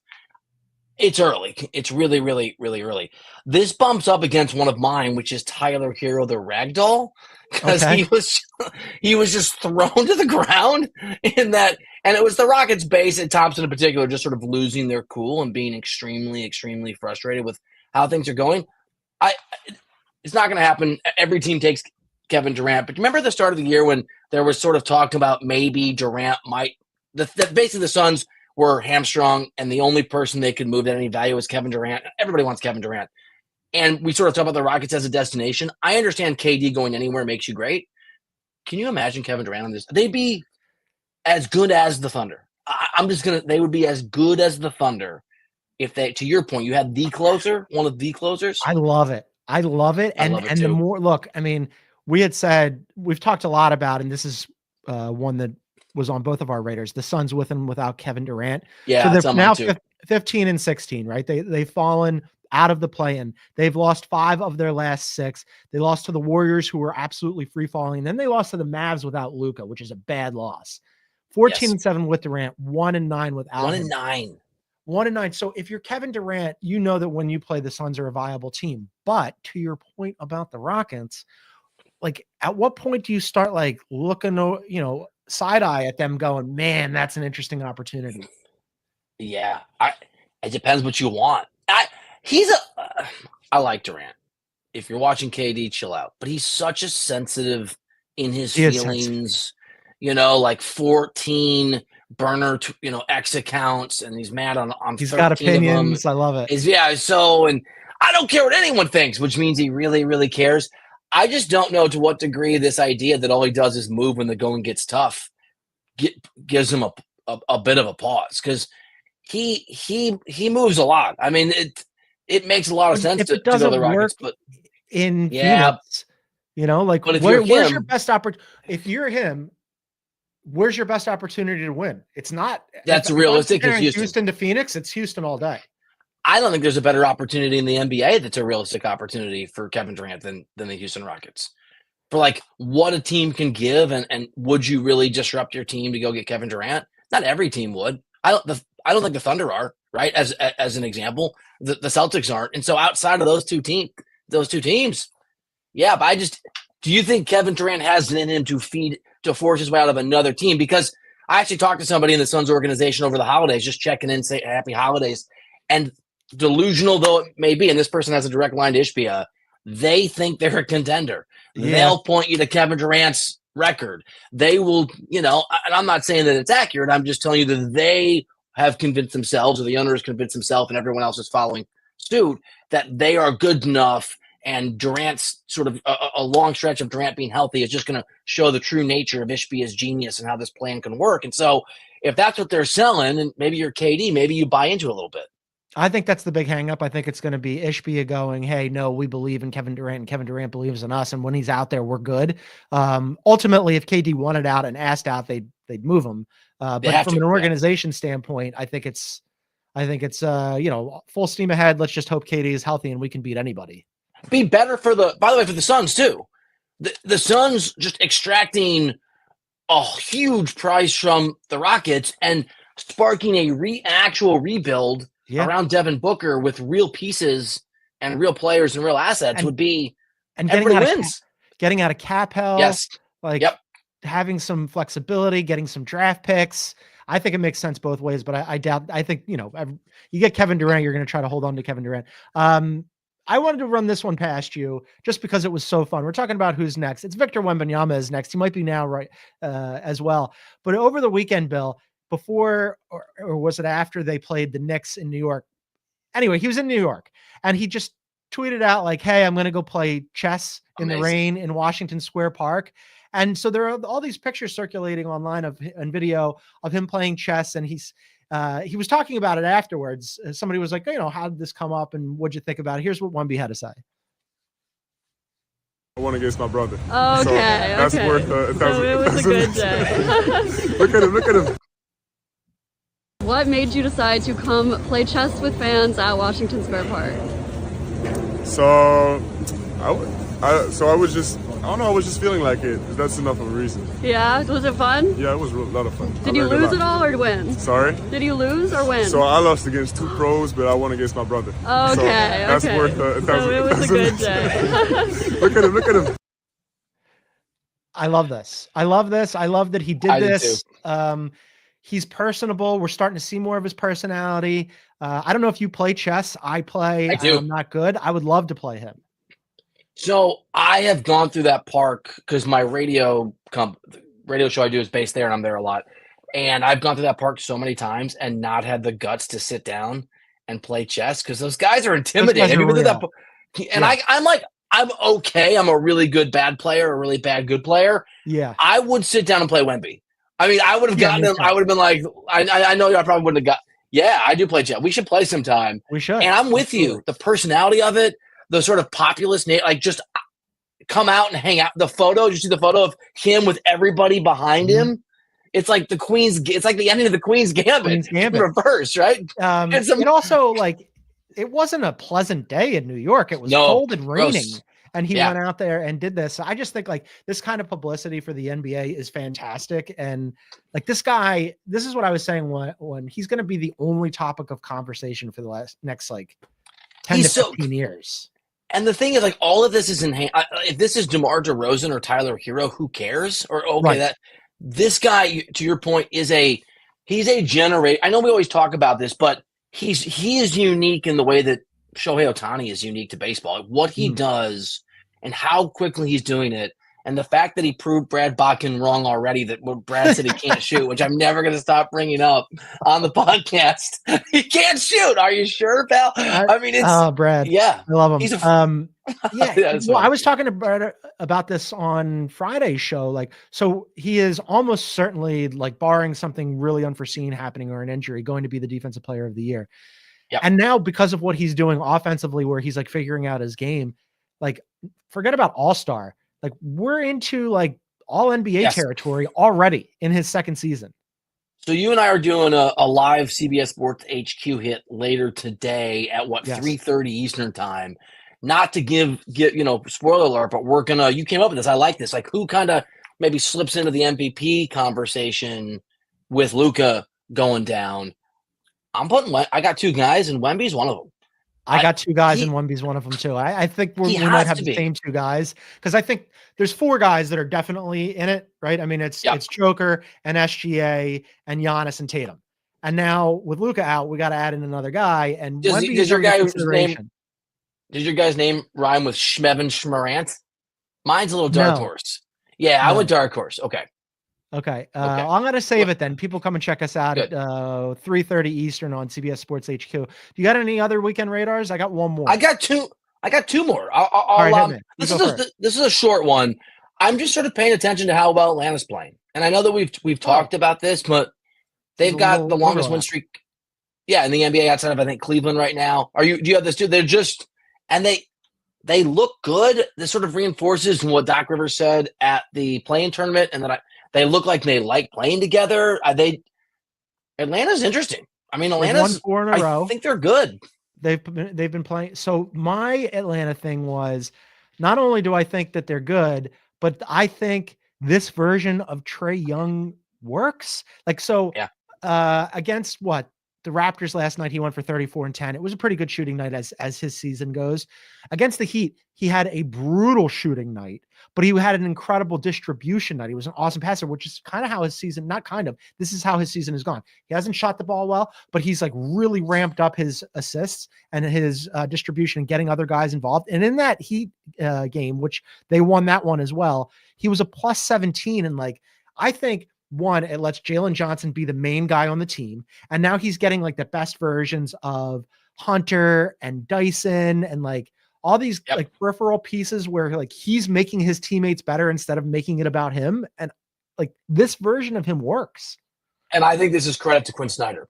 It's early. It's really, really, really early. This bumps up against one of mine, which is Tyler Hero, the ragdoll, because he was just thrown to the ground in that. And it was the Rockets' base and Thompson in particular just sort of losing their cool and being extremely, extremely frustrated with how things are going. It's not going to happen. Every team takes Kevin Durant. But remember the start of the year when there was sort of talk about maybe Durant might – basically the Suns – were hamstrung, and the only person they could move at any value was Kevin Durant. Everybody wants Kevin Durant. And we sort of talk about the Rockets as a destination. I understand KD going anywhere makes you great. Can you imagine Kevin Durant on this? They'd be as good as the Thunder. They would be as good as the Thunder if they, to your point, you had the closer, one of the closers. I love it. And the more, look, I mean, we've talked a lot about, and this is one that was on both of our radars, the Suns with and without Kevin Durant. Yeah, so they're now 15 and 16, right? They've fallen out of the play-in. They've lost 5 of their last 6. They lost to the Warriors, who were absolutely free-falling. And then they lost to the Mavs without Luka, which is a bad loss. 14 and 7 with Durant, 1 and 9 without 1 and 9. 1 and 9. So if you're Kevin Durant, you know that when you play, the Suns are a viable team. But to your point about the Rockets, like, at what point do you start like looking, side eye at them going, man, that's an interesting opportunity? Yeah. It depends what you want. I like Durant. If you're watching KD, chill out. But he's such a sensitive in his feelings, like 14 burner, X accounts, and he's mad on he's got opinions. I love it. And I don't care what anyone thinks, which means he really, really cares. I just don't know to what degree this idea that all he does is move when the going gets tough gives him a bit of a pause, because he moves a lot. I mean, it makes a lot of sense to go to the Rockets, but in Phoenix, but where's your best opportunity? If you're him, where's your best opportunity to win? It's not. That's realistic. Houston to Phoenix, it's Houston all day. I don't think there's a better opportunity in the NBA that's a realistic opportunity for Kevin Durant than the Houston Rockets. For like what a team can give, and would you really disrupt your team to go get Kevin Durant? Not every team would. I don't think the Thunder are, right? As an example, the Celtics aren't. And so outside of those two teams, yeah. But do you think Kevin Durant has it in him to force his way out of another team? Because I actually talked to somebody in the Suns organization over the holidays, just checking in, say happy holidays, and delusional though it may be, and this person has a direct line to Ishbia, they think they're a contender. Yeah. They'll point you to Kevin Durant's record. They will, and I'm not saying that it's accurate. I'm just telling you that they have convinced themselves, or the owner has convinced himself, and everyone else is following suit, that they are good enough. And Durant's sort of a long stretch of Durant being healthy is just going to show the true nature of Ishbia's genius and how this plan can work. And so if that's what they're selling, and maybe you're KD, maybe you buy into it a little bit. I think that's the big hang up. I think it's going to be Ishbia going, hey, no, we believe in Kevin Durant, and Kevin Durant believes in us. And when he's out there, we're good. Ultimately, if KD wanted out and asked out, they'd move him. But from an organization standpoint, I think it's full steam ahead. Let's just hope KD is healthy and we can beat anybody. Be better for the Suns too. The Suns just extracting a huge price from the Rockets and sparking a actual rebuild around Devin Booker with real pieces and real players and real assets would be, and getting out of cap hell. Yes. Having some flexibility, getting some draft picks. I think it makes sense both ways, but I doubt, I think, you get Kevin Durant, you're going to try to hold on to Kevin Durant. I wanted to run this one past you just because it was so fun. We're talking about who's next. It's Victor Wembanyama is next. He might be now, right, as well. But over the weekend, Bill, before or was it after they played the Knicks in New York? Anyway, he was in New York and he just tweeted out like, hey, I'm going to go play chess in the rain in Washington Square Park. And so there are all these pictures circulating online and video of him playing chess. And he was talking about it afterwards. Somebody was like, how did this come up and what'd you think about it? Here's what Wemby had to say. I won against my brother. Okay, so that's worth it was a good day. Look at him. What made you decide to come play chess with fans at Washington Square Park? So, I was just, I don't know, I was just feeling like it. That's enough of a reason. Yeah? Was it fun? Yeah, it was a lot of fun. Did you lose at all or win? Sorry? Did you lose or win? So I lost against 2 pros, but I won against my brother. Okay, so that's okay. Worth so it was a good day. Look at him. I love this. I love that he did this. He's personable. We're starting to see more of his personality. I don't know if you play chess. I play. I do. I'm not good. I would love to play him. So I have gone through that park because my radio show I do is based there, and I'm there a lot. And I've gone through that park so many times and not had the guts to sit down and play chess because those guys are intimidating. Have you been through that? And yeah. I'm like, I'm okay. I'm a really good bad player, a really bad good player. Yeah. I would sit down and play Wemby. I mean, I would have gotten him. I would have been like, I know I probably wouldn't have got. Yeah, I do play chess. We should play sometime. We should. And I'm with you. The personality of it, the sort of populist, like just come out and hang out. The photo, you see the photo of him with everybody behind him. It's like it's like the ending of the Queen's Gambit. In reverse, right? It also it wasn't a pleasant day in New York. It was cold and raining. Gross. And he went out there and did this. I just think this kind of publicity for the NBA is fantastic. And this guy, this is what I was saying when he's going to be the only topic of conversation for the next 10 to 15 years. And the thing is, all of this is if this is DeMar DeRozan or Tyler Hero, who cares? Or that this guy, to your point, he's a generator. I know we always talk about this, but he is unique in the way that Shohei Ohtani is unique to baseball. What he does and how quickly he's doing it, and the fact that he proved Brad Botkin wrong already, that what Brad said he can't shoot, which I'm never going to stop bringing up on the podcast. He can't shoot. Are you sure, pal? I mean, it's Brad. Yeah, I love him. He's I was talking to Brad about this on Friday's show. So he is almost certainly, barring something really unforeseen happening or an injury, going to be the defensive player of the year. Yep. And now because of what he's doing offensively, where he's figuring out his game, forget about all-star. We're into all NBA territory already in his second season. So you and I are doing a live CBS Sports HQ hit later today at 3:30 Eastern time. Not to get spoiler alert, but you came up with this. I like this. Who kind of maybe slips into the MVP conversation with Luka going down. I got 2 guys, and Wemby's one of them. I got 2 guys, and Wemby's one of them too. I think we might have the same 2 guys because I think there's 4 guys that are definitely in it, right? I mean, it's Joker and SGA and Giannis and Tatum, and now with Luka out, we got to add in another guy. And does your guy's name rhyme with Schmevin Schmarant? Mine's a little dark horse. Yeah, I went dark horse. Okay. I'm going to save it then. People come and check us out at 3:30 Eastern on CBS Sports HQ. Do you got any other weekend radars? I got one more. I got 2 more. This is a short one. I'm just sort of paying attention to how well Atlanta's playing. And I know that we've talked about this, but they've got the longest win streak. Yeah, in the NBA outside of I think Cleveland right now. Do you have this too? They're just they look good. This sort of reinforces what Doc Rivers said at the play-in tournament, and that they look like they like playing together. Atlanta's interesting. I mean, Atlanta's won 4 in a row. I think they're good. They've been playing. So my Atlanta thing was, not only do I think that they're good, but I think this version of Trae Young works. Against the Raptors last night, he went for 34 and 10. It was a pretty good shooting night as his season goes. Against the Heat, he had a brutal shooting night, but he had an incredible distribution night. He was an awesome passer, which is kind of how his season, this is how his season has gone. He hasn't shot the ball well, but he's really ramped up his assists and his distribution and getting other guys involved. And in that Heat game, which they won that one as well, he was a plus 17. And I think, one, it lets Jalen Johnson be the main guy on the team. And now he's getting the best versions of Hunter and Dyson and all these peripheral pieces where he's making his teammates better instead of making it about him. And this version of him works. And I think this is credit to Quinn Snyder.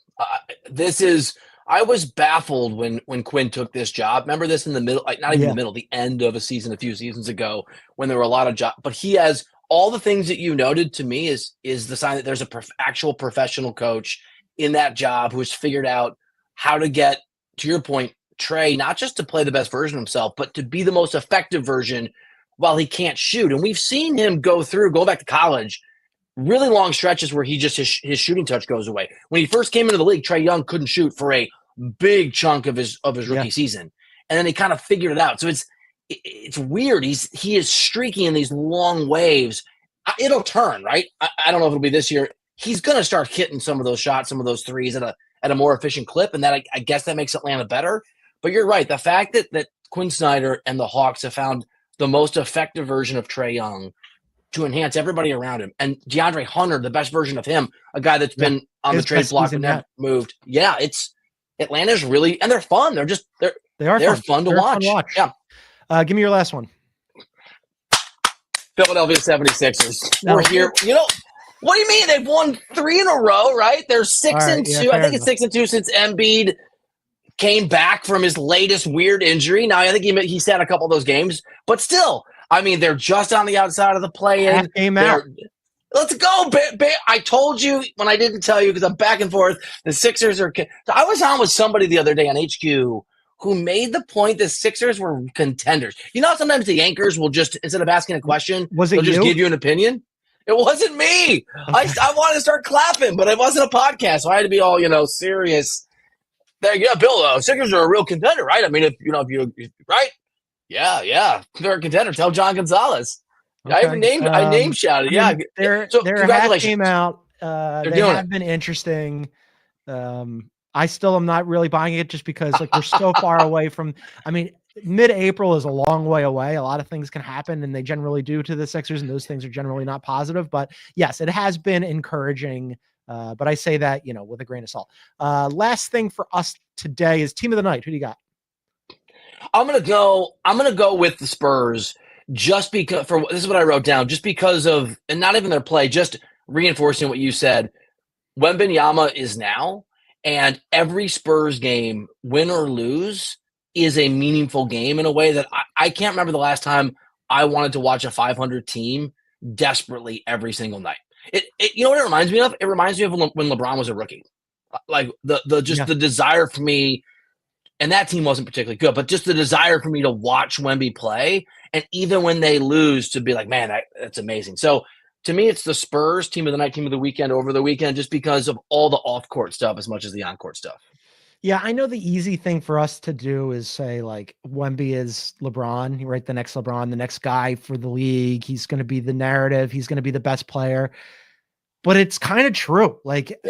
I was baffled when Quinn took this job. Remember this in the middle, not even the middle, the end of a season, a few seasons ago when there were a lot of jobs, but he has all the things that you noted to me is the sign that there's a actual professional coach in that job who's figured out how to get, to your point, Trae not just to play the best version of himself, but to be the most effective version while he can't shoot. And we've seen him go back to college, really long stretches where his shooting touch goes away. When he first came into the league, Trae Young couldn't shoot for a big chunk of his rookie season. And then he kind of figured it out. So it's weird. He is streaking in these long waves. It'll turn, right? I don't know if it'll be this year. He's going to start hitting some of those shots, some of those threes at a more efficient clip, and that I guess that makes Atlanta better. But you're right. The fact that Quinn Snyder and the Hawks have found the most effective version of Trae Young to enhance everybody around him, and DeAndre Hunter, the best version of him, a guy that's been on the trade block and never moved. Yeah, Atlanta's really, and they're fun. They're fun to watch. Yeah. Give me your last one. Philadelphia 76ers. We're here. What do you mean? They've won 3 in a row, right? They're 6-2. I think it's 6-2 since Embiid came back from his latest weird injury. Now, I think he sat a couple of those games, but still, I mean, they're just on the outside of the play-in. Let's go. I told you when I didn't tell you because I'm back and forth. The Sixers are – I was on with somebody the other day on HQ who made the point that Sixers were contenders. Sometimes the anchors will just – instead of asking a question, they'll just give you an opinion. It wasn't me. Okay. I wanted to start clapping, but it wasn't a podcast, so I had to be all, serious. Yeah, Bill, Sixers are a real contender, right? I mean, if you right? Yeah, they're a contender. Tell John Gonzalez. Okay. I name shouted. Yeah, their congratulations. Came out. They have been interesting. I still am not really buying it just because we're so far away from. I mean, mid-April is a long way away. A lot of things can happen, and they generally do to the Sixers, and those things are generally not positive. But yes, it has been encouraging. But I say that, with a grain of salt. Last thing for us today is team of the night. Who do you got? I'm gonna go with the Spurs just because this is what I wrote down. Just because of, and not even their play, just reinforcing what you said. Wembanyama is now, and every Spurs game, win or lose, is a meaningful game in a way that I can't remember the last time I wanted to watch a 500 team desperately every single night. You know what it reminds me of? It reminds me of when LeBron was a rookie. Like the desire for me, and that team wasn't particularly good, but just the desire for me to watch Wemby play, and even when they lose, to be like, man, that's amazing. So to me, it's the Spurs team of the night, team of the weekend, over the weekend, just because of all the off-court stuff as much as the on-court stuff. Yeah, I know the easy thing for us to do is say, Wemby is LeBron, right? The next LeBron, the next guy for the league. He's going to be the narrative. He's going to be the best player. But it's kind of true.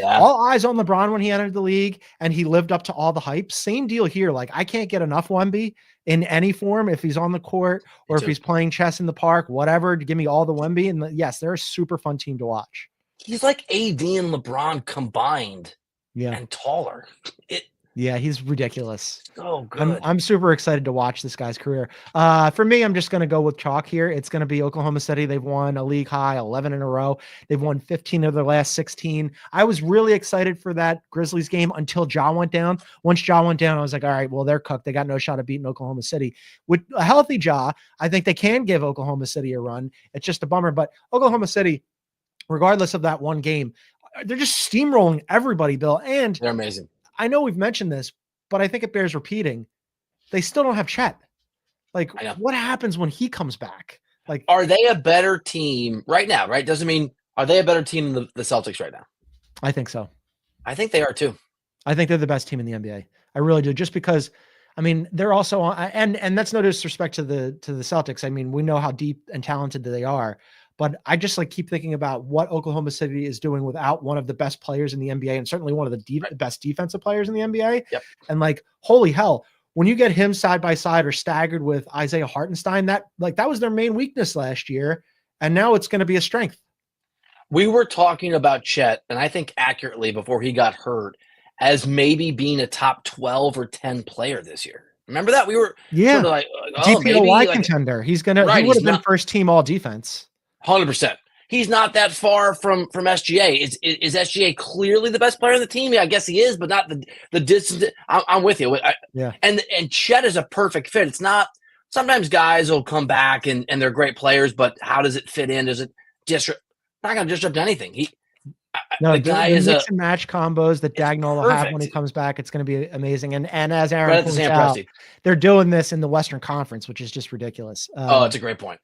All eyes on LeBron when he entered the league, and he lived up to all the hype. Same deal here. I can't get enough Wemby in any form, if he's on the court or if he's playing chess in the park, whatever, to give me all the Wemby. And yes, they're a super fun team to watch. He's like AD and LeBron combined. Yeah. And taller. Yeah, he's ridiculous. So good. I'm super excited to watch this guy's career. For me, I'm just going to go with chalk here. It's going to be Oklahoma City. They've won a league high 11 in a row. They've won 15 of their last 16. I was really excited for that Grizzlies game until Ja went down. Once Ja went down, I was like, all right, well, they're cooked. They got no shot at beating Oklahoma City. With a healthy Ja, I think they can give Oklahoma City a run. It's just a bummer. But Oklahoma City, regardless of that one game, they're just steamrolling everybody, Bill. And they're amazing. I know we've mentioned this, but I think it bears repeating. They still don't have Chet. What happens when he comes back? Are they a better team right now? Right? Doesn't mean, are they a better team than the Celtics right now? I think so. I think they are too. I think they're the best team in the NBA. I really do. Just because, they're also on, and that's no disrespect to the Celtics. We know how deep and talented they are. But I just keep thinking about what Oklahoma City is doing without one of the best players in the NBA, and certainly one of the best defensive players in the NBA. Yep. And holy hell, when you get him side by side or staggered with Isaiah Hartenstein, that was their main weakness last year, and now it's going to be a strength. We were talking about Chet, and I think accurately before he got hurt, as maybe being a top 12 or 10 player this year. Remember that? We were sort of DPOY contender. He would have been first team all defense. 100%. He's not that far from SGA. Is SGA clearly the best player on the team? Yeah, I guess he is, but not the distance. I'm with you. And Chet is a perfect fit. It's not. Sometimes guys will come back and they're great players, but how does it fit in? Does it not going to disrupt anything? No, the guy is mix and match combos that Dagnall will have when he comes back. It's going to be amazing. And as Aaron points out, they're doing this in the Western Conference, which is just ridiculous. It's a great point.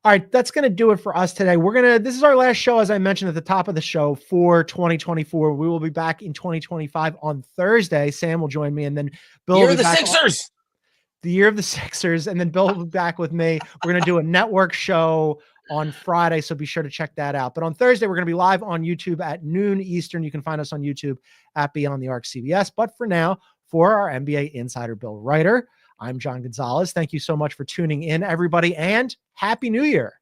All right, that's going to do it for us today. This is our last show, as I mentioned at the top of the show, for 2024. We will be back in 2025 on Thursday. Sam will join me, and then Bill will be back. The year of the Sixers, and then Bill will be back with me. We're going to do a network show on Friday, so be sure to check that out. But on Thursday, we're going to be live on YouTube at noon Eastern. You can find us on YouTube at Beyond the Arc CBS. But for now, for our NBA insider Bill Reiter, I'm John Gonzalez. Thank you so much for tuning in, everybody, and Happy New Year.